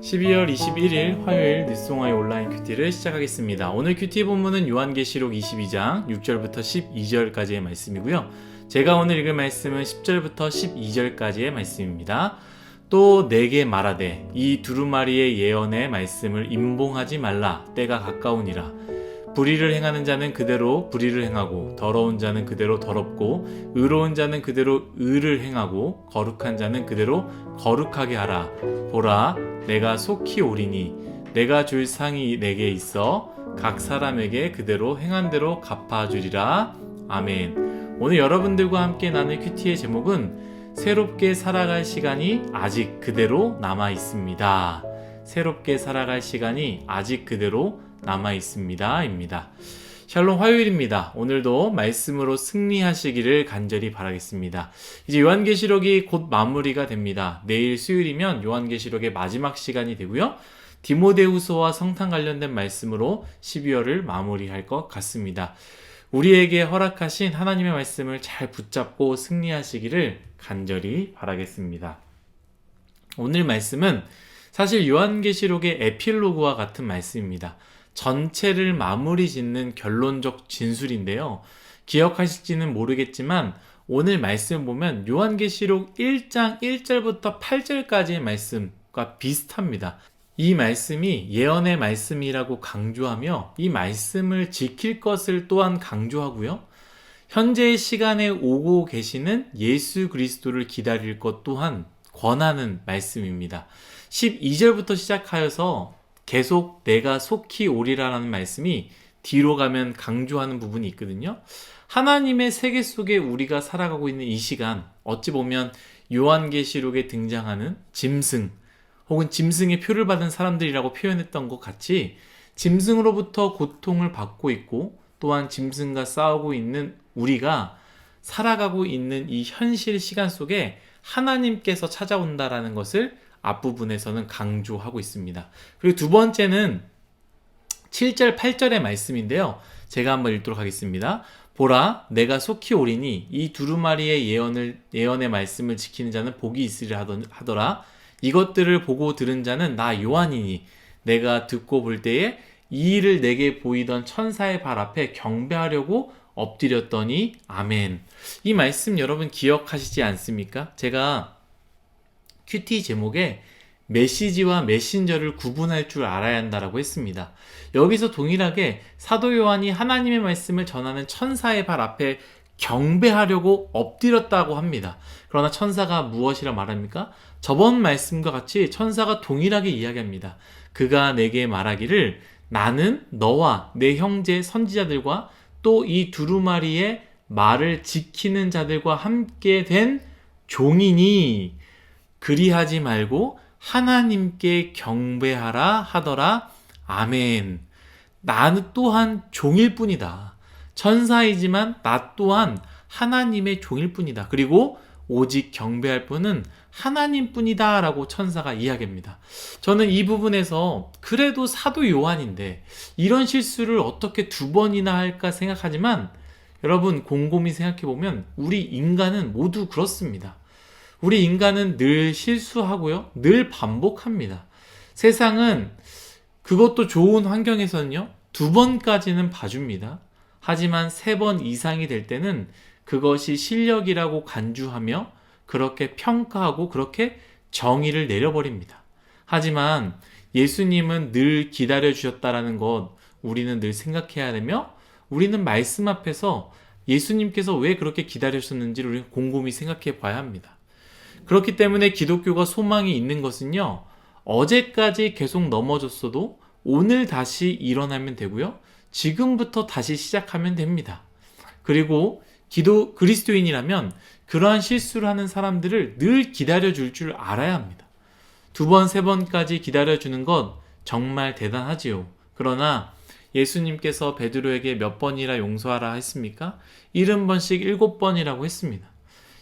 12월 21일 화요일 뉴스송화의 온라인 큐티를 시작하겠습니다. 오늘 큐티 본문은 요한계시록 22장 6절부터 12절까지의 말씀이고요. 제가 오늘 읽을 말씀은 10절부터 12절까지의 말씀입니다. 또 내게 말하되 이 두루마리의 예언의 말씀을 임봉하지 말라. 때가 가까우니라. 불의를 행하는 자는 그대로 불의를 행하고 더러운 자는 그대로 더럽고 의로운 자는 그대로 의를 행하고 거룩한 자는 그대로 거룩하게 하라. 보라, 내가 속히 오리니 내가 줄 상이 내게 있어 각 사람에게 그대로 행한 대로 갚아주리라. 아멘. 오늘 여러분들과 함께 나눌 큐티의 제목은 새롭게 살아갈 시간이 아직 그대로 남아 있습니다. 새롭게 살아갈 시간이 아직 그대로 남아 있습니다. 입니다. 샬롬, 화요일입니다. 오늘도 말씀으로 승리하시기를 간절히 바라겠습니다. 이제 요한계시록이 곧 마무리가 됩니다. 내일 수요일이면 요한계시록의 마지막 시간이 되고요. 디모데후서와 성탄 관련된 말씀으로 12월을 마무리할 것 같습니다. 우리에게 허락하신 하나님의 말씀을 잘 붙잡고 승리하시기를 간절히 바라겠습니다. 오늘 말씀은 사실 요한계시록의 에필로그와 같은 말씀입니다. 전체를 마무리 짓는 결론적 진술인데요. 기억하실지는 모르겠지만 오늘 말씀을 보면 요한계시록 1장 1절부터 8절까지의 말씀과 비슷합니다. 이 말씀이 예언의 말씀이라고 강조하며 이 말씀을 지킬 것을 또한 강조하고요. 현재의 시간에 오고 계시는 예수 그리스도를 기다릴 것 또한 권하는 말씀입니다. 12절부터 시작하여서 계속 내가 속히 오리라라는 말씀이 뒤로 가면 강조하는 부분이 있거든요. 하나님의 세계 속에 우리가 살아가고 있는 이 시간, 어찌 보면 요한계시록에 등장하는 짐승 혹은 짐승의 표를 받은 사람들이라고 표현했던 것 같이 짐승으로부터 고통을 받고 있고 또한 짐승과 싸우고 있는 우리가 살아가고 있는 이 현실 시간 속에 하나님께서 찾아온다라는 것을 앞부분에서는 강조하고 있습니다. 그리고 두 번째는 7절, 8절의 말씀인데요. 제가 한번 읽도록 하겠습니다. 보라, 내가 속히 오리니 이 두루마리의 예언의 말씀을 지키는 자는 복이 있으리라 하더라. 이것들을 보고 들은 자는 나 요한이니 내가 듣고 볼 때에 이 일을 내게 보이던 천사의 발 앞에 경배하려고 엎드렸더니 아멘. 이 말씀 여러분 기억하시지 않습니까? 제가 큐티 제목에 메시지와 메신저를 구분할 줄 알아야 한다라고 했습니다. 여기서 동일하게 사도 요한이 하나님의 말씀을 전하는 천사의 발 앞에 경배하려고 엎드렸다고 합니다. 그러나 천사가 무엇이라 말합니까? 저번 말씀과 같이 천사가 동일하게 이야기합니다. 그가 내게 말하기를 나는 너와 내 형제 선지자들과 또 이 두루마리의 말을 지키는 자들과 함께 된 종이니 그리하지 말고 하나님께 경배하라 하더라. 아멘. 나는 또한 종일 뿐이다. 천사이지만 나 또한 하나님의 종일 뿐이다. 그리고 오직 경배할 분은 하나님 뿐이다 라고 천사가 이야기합니다. 저는 이 부분에서 그래도 사도 요한인데 이런 실수를 어떻게 두 번이나 할까 생각하지만 여러분 곰곰이 생각해보면 우리 인간은 모두 그렇습니다. 우리 인간은 늘 실수하고요. 늘 반복합니다. 세상은 그것도 좋은 환경에서는요. 두 번까지는 봐줍니다. 하지만 세 번 이상이 될 때는 그것이 실력이라고 간주하며 그렇게 평가하고 그렇게 정의를 내려버립니다. 하지만 예수님은 늘 기다려주셨다라는 것 우리는 늘 생각해야 되며 우리는 말씀 앞에서 예수님께서 왜 그렇게 기다려주셨는지를 우리는 곰곰이 생각해 봐야 합니다. 그렇기 때문에 기독교가 소망이 있는 것은요. 어제까지 계속 넘어졌어도 오늘 다시 일어나면 되고요. 지금부터 다시 시작하면 됩니다. 그리고 그리스도인이라면 그러한 실수를 하는 사람들을 늘 기다려줄 줄 알아야 합니다. 두 번, 세 번까지 기다려주는 것 정말 대단하지요. 그러나 예수님께서 베드로에게 몇 번이라 용서하라 했습니까? 70번씩 7번이라고 했습니다.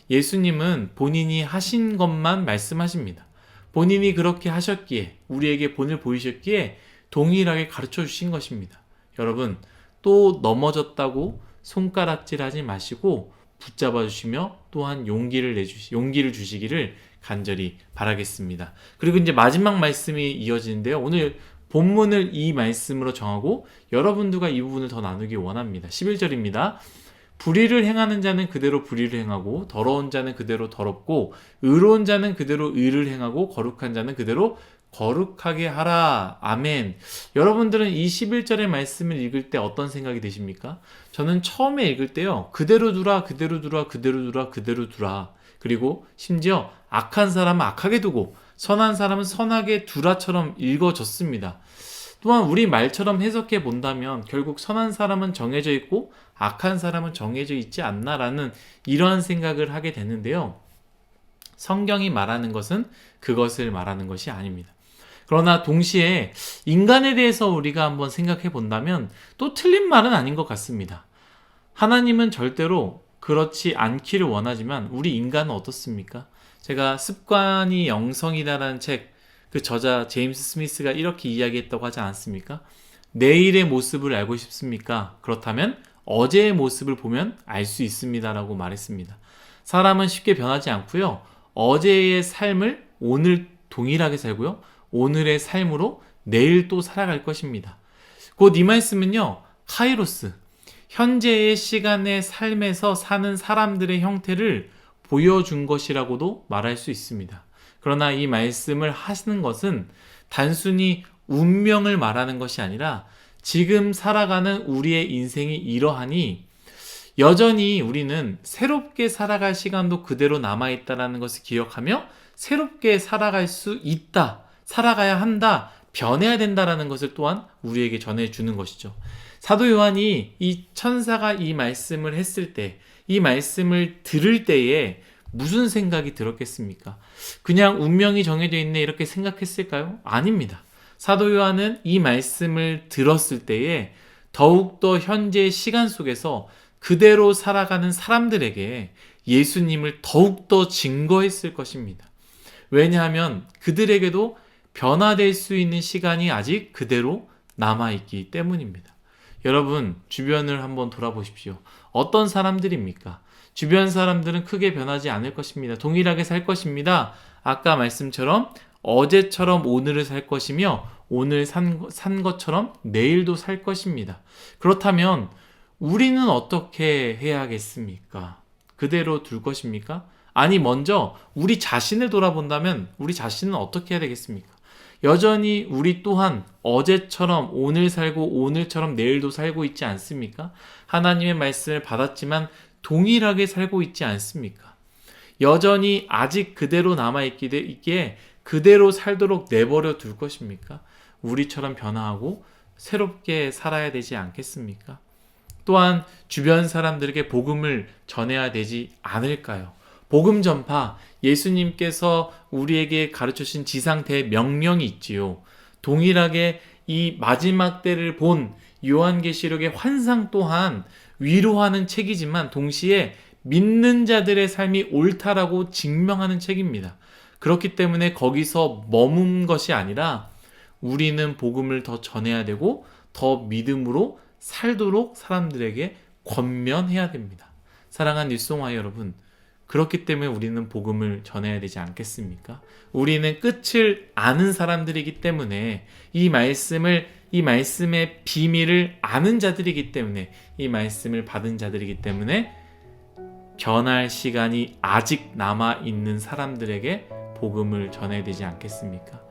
예수님은 본인이 하신 것만 말씀하십니다. 본인이 그렇게 하셨기에 우리에게 본을 보이셨기에 동일하게 가르쳐 주신 것입니다. 여러분 또 넘어졌다고 손가락질하지 마시고 붙잡아 주시며 또한 용기를 주시기를 간절히 바라겠습니다. 그리고 이제 마지막 말씀이 이어지는데요. 오늘 본문을 이 말씀으로 정하고 여러분들과 이 부분을 더 나누기 원합니다. 11절입니다. 불의를 행하는 자는 그대로 불의를 행하고 더러운 자는 그대로 더럽고 의로운 자는 그대로 의를 행하고 거룩한 자는 그대로 거룩하게 하라. 아멘. 여러분들은 이 11절의 말씀을 읽을 때 어떤 생각이 드십니까? 저는 처음에 읽을 때요. 그대로 두라, 그대로 두라, 그대로 두라, 그대로 두라. 그리고 심지어 악한 사람은 악하게 두고 선한 사람은 선하게 두라처럼 읽어졌습니다. 또한 우리 말처럼 해석해 본다면 결국 선한 사람은 정해져 있고 악한 사람은 정해져 있지 않나라는 이러한 생각을 하게 되는데요. 성경이 말하는 것은 그것을 말하는 것이 아닙니다. 그러나 동시에 인간에 대해서 우리가 한번 생각해 본다면 또 틀린 말은 아닌 것 같습니다. 하나님은 절대로 그렇지 않기를 원하지만 우리 인간은 어떻습니까? 제가 습관이 영성이다라는 책, 그 저자 제임스 스미스가 이렇게 이야기했다고 하지 않았습니까? 내일의 모습을 알고 싶습니까? 그렇다면 어제의 모습을 보면 알 수 있습니다라고 말했습니다. 사람은 쉽게 변하지 않고요. 어제의 삶을 오늘 동일하게 살고요. 오늘의 삶으로 내일 또 살아갈 것입니다. 곧 이 말씀은요. 카이로스, 현재의 시간의 삶에서 사는 사람들의 형태를 보여준 것이라고도 말할 수 있습니다. 그러나 이 말씀을 하시는 것은 단순히 운명을 말하는 것이 아니라 지금 살아가는 우리의 인생이 이러하니 여전히 우리는 새롭게 살아갈 시간도 그대로 남아있다는 것을 기억하며 새롭게 살아갈 수 있다, 살아가야 한다, 변해야 된다는 것을 또한 우리에게 전해주는 것이죠. 사도 요한이 이 천사가 이 말씀을 했을 때, 이 말씀을 들을 때에 무슨 생각이 들었겠습니까? 그냥 운명이 정해져 있네 이렇게 생각했을까요? 아닙니다. 사도 요한은 이 말씀을 들었을 때에 더욱더 현재의 시간 속에서 그대로 살아가는 사람들에게 예수님을 더욱더 증거했을 것입니다. 왜냐하면 그들에게도 변화될 수 있는 시간이 아직 그대로 남아있기 때문입니다. 여러분, 주변을 한번 돌아보십시오. 어떤 사람들입니까? 주변 사람들은 크게 변하지 않을 것입니다. 동일하게 살 것입니다. 아까 말씀처럼 어제처럼 오늘을 살 것이며 오늘 산 것처럼 내일도 살 것입니다. 그렇다면 우리는 어떻게 해야겠습니까? 그대로 둘 것입니까? 아니, 먼저 우리 자신을 돌아본다면 우리 자신은 어떻게 해야 되겠습니까? 여전히 우리 또한 어제처럼 오늘 살고 오늘처럼 내일도 살고 있지 않습니까? 하나님의 말씀을 받았지만 동일하게 살고 있지 않습니까? 여전히 아직 그대로 남아있기에 그대로 살도록 내버려 둘 것입니까? 우리처럼 변화하고 새롭게 살아야 되지 않겠습니까? 또한 주변 사람들에게 복음을 전해야 되지 않을까요? 복음 전파, 예수님께서 우리에게 가르쳐주신 지상 대명령이 있지요. 동일하게 이 마지막 때를 본 요한계시록의 환상 또한 위로하는 책이지만 동시에 믿는 자들의 삶이 옳다라고 증명하는 책입니다. 그렇기 때문에 거기서 머문 것이 아니라 우리는 복음을 더 전해야 되고 더 믿음으로 살도록 사람들에게 권면해야 됩니다. 사랑하는 뉴스송화 여러분, 그렇기 때문에 우리는 복음을 전해야 되지 않겠습니까? 우리는 끝을 아는 사람들이기 때문에 이 말씀의 비밀을 아는 자들이기 때문에 이 말씀을 받은 자들이기 때문에 변할 시간이 아직 남아있는 사람들에게 복음을 전해야 되지 않겠습니까?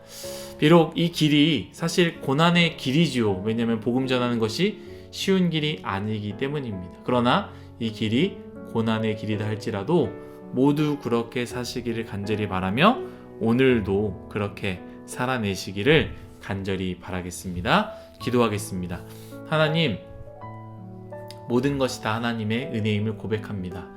비록 이 길이 사실 고난의 길이지요. 왜냐하면 복음 전하는 것이 쉬운 길이 아니기 때문입니다. 그러나 이 길이 고난의 길이다 할지라도 모두 그렇게 사시기를 간절히 바라며 오늘도 그렇게 살아내시기를 간절히 바라겠습니다. 기도하겠습니다. 하나님, 모든 것이 다 하나님의 은혜임을 고백합니다.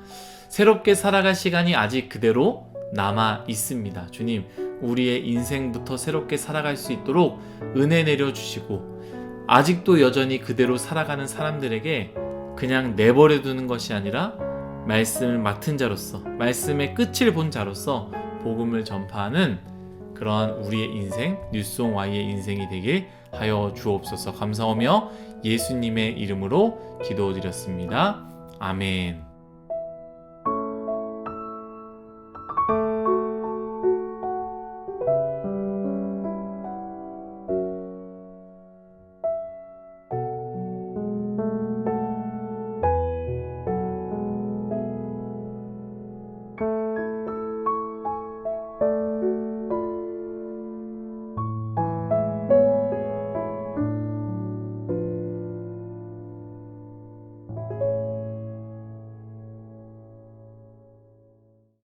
새롭게 살아갈 시간이 아직 그대로 남아 있습니다. 주님, 우리의 인생부터 새롭게 살아갈 수 있도록 은혜 내려주시고 아직도 여전히 그대로 살아가는 사람들에게 그냥 내버려 두는 것이 아니라 말씀을 맡은 자로서, 말씀의 끝을 본 자로서 복음을 전파하는 그러한 우리의 인생, 뉴스송Y의 인생이 되길 하여 주옵소서. 감사하며 예수님의 이름으로 기도드렸습니다. 아멘.